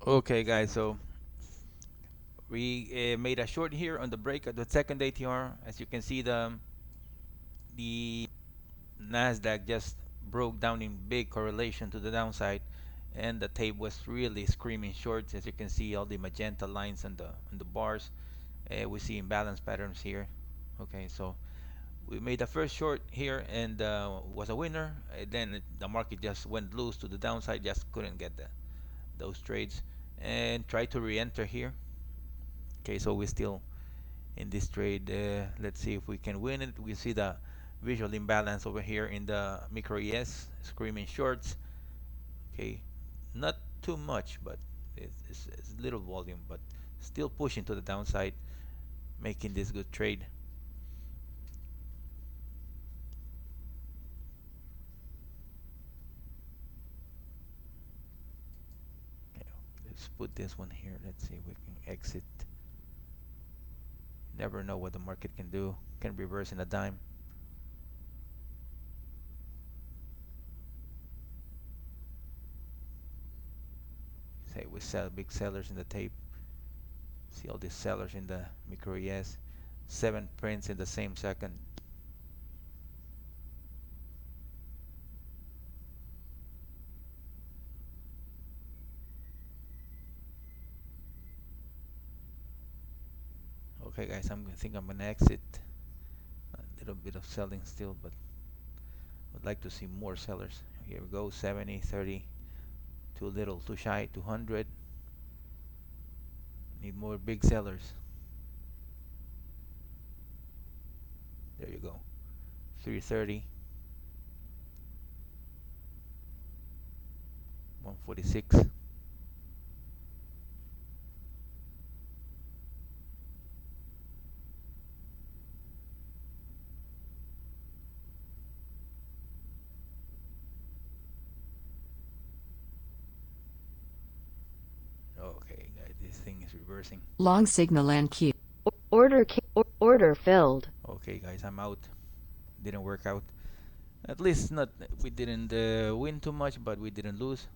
Okay, guys, so we made a short here on the break of the second ATR. As you can see, the Nasdaq just broke down in big correlation to the downside, and the tape was really screaming shorts. As you can see, all the magenta lines on the bars. We see imbalance patterns here. Okay, so we made the first short here and was a winner. The market just went loose to the downside, just couldn't get those trades, and tried to re-enter here. Okay, so we're still in this trade. Let's see if we can win it. We see the visual imbalance over here in the micro ES screaming shorts. Okay, not too much, but it's little volume, but still pushing to the downside, making this good trade. Okay, let's put this one here. Let's see if we can exit. Never know what the market can do. Can reverse in a dime. Say we sell big sellers in the tape. See all these sellers in the micro ES. 7 prints in the same second. Okay, guys, I think I'm gonna exit. A little bit of selling still, but would like to see more sellers. Here we go, 70, 30, too little, too shy, 200. Need more big sellers. There you go, 330, 146. Okay, guys, this thing is reversing. Long signal and Q. Order filled. Okay, guys, I'm out. Didn't work out. At least not we didn't win too much, but we didn't lose.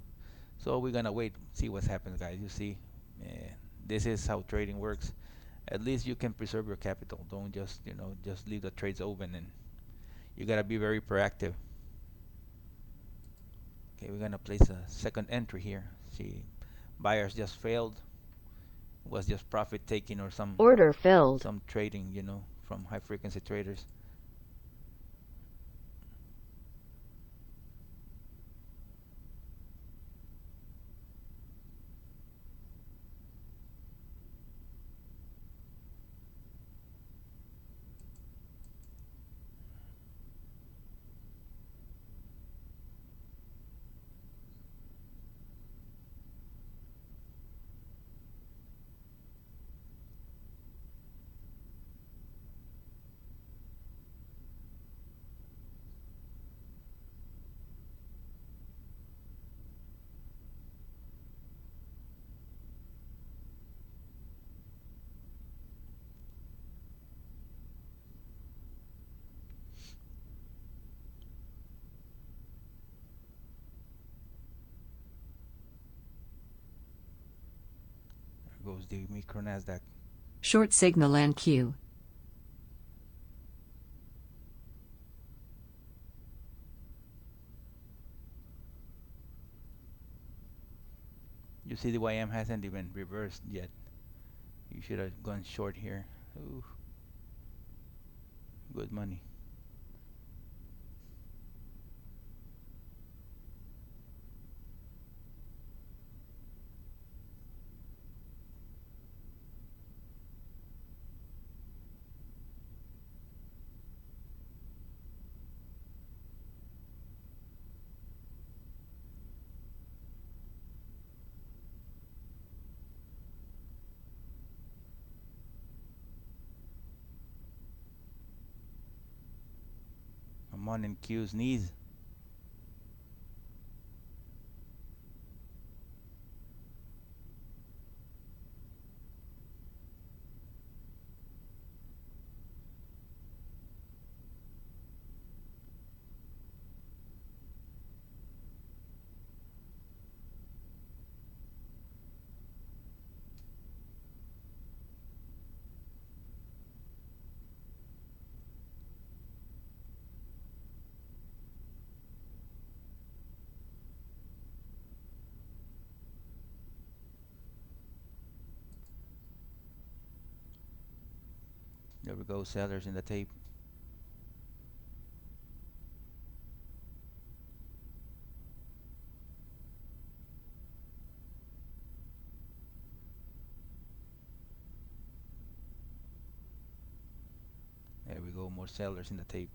So we're gonna wait, see what happens, guys. You see, this is how trading works. At least you can preserve your capital. Don't just just leave the trades open, and you gotta be very proactive. Okay, we're gonna place a second entry here. See, buyers just failed. It was just profit taking or Order filled. some trading, from high frequency traders. There goes the micro Nasdaq. Short signal and Q. You see the YM hasn't even reversed yet. You should have gone short here. Ooh, good money. I'm on in Q's knees. we go, sellers in the tape. There we go, more sellers in the tape.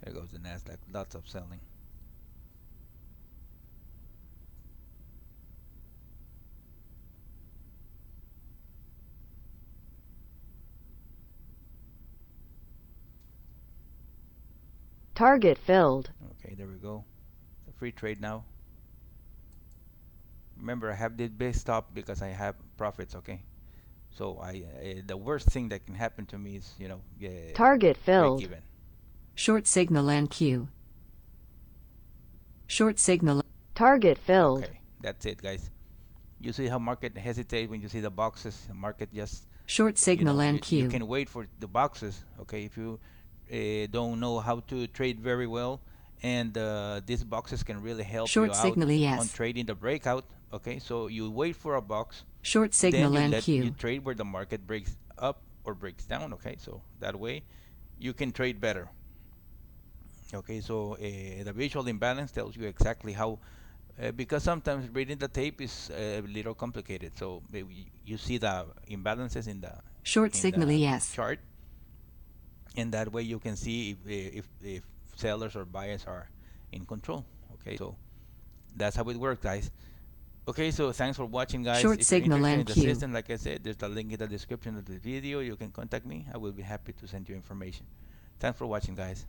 There goes the Nasdaq, lots of selling. Target filled. Okay, there we go. The free trade now. Remember, I have this big stop because I have profits. Okay, so the worst thing that can happen to me is Target break filled. even. Short signal and Q. Short signal. Target filled. Okay, that's it, guys. You see how market hesitate when you see the boxes. The market just Short signal and you Q. can wait for the boxes. Okay, if you don't know how to trade very well, and these boxes can really help you Short out signal on yes. trading the breakout. Okay, so you wait for a box, Short then signal you and you Q. trade where the market breaks up or breaks down. Okay, so that way you can trade better. Okay, so the visual imbalance tells you exactly how, because sometimes reading the tape is a little complicated. So you see the imbalances Short in signal the yes. chart, and that way you can see if sellers or buyers are in control. Okay, so that's how it works, guys. Okay, so thanks for watching, guys. Short If you're signal interested in and the Q. system, like I said, there's the link in the description of the video. You can contact me. I will be happy to send you information. Thanks for watching, guys.